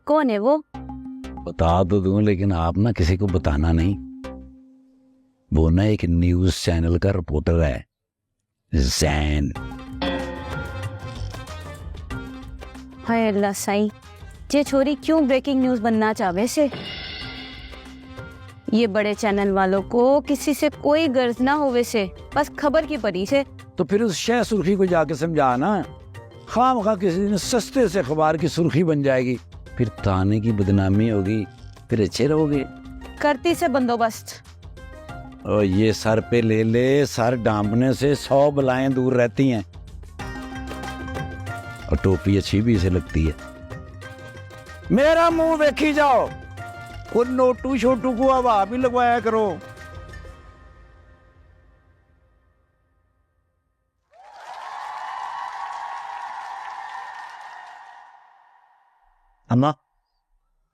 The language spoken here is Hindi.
कौन है वो? बता तो दूं, लेकिन आप ना किसी को बताना नहीं। वो ना एक न्यूज चैनल का रिपोर्टर है, जैन। हाय अल्लाह साईं, ये छोरी क्यों ब्रेकिंग न्यूज बनना चाहे से? ये बड़े चैनल वालों को किसी से कोई गर्ज ना होवे से, बस खबर की परी से। तो फिर उस शह सुर्खी को जाके समझा ना। खामखा किसी दिन सस्ते से अखबार की सुर्खी बन जाएगी, फिर थाने की बदनामी होगी, फिर अच्छे रहोगे। करती से बंदोबस्त। और ये सर पे ले ले, सर डांपने से 100 बलाएं दूर रहती हैं। और टोपी अच्छी भी इसे लगती है। मेरा मुंह देखी जाओ, उन नोटू छोटू को हवा भी लगवाया करो। अम्मा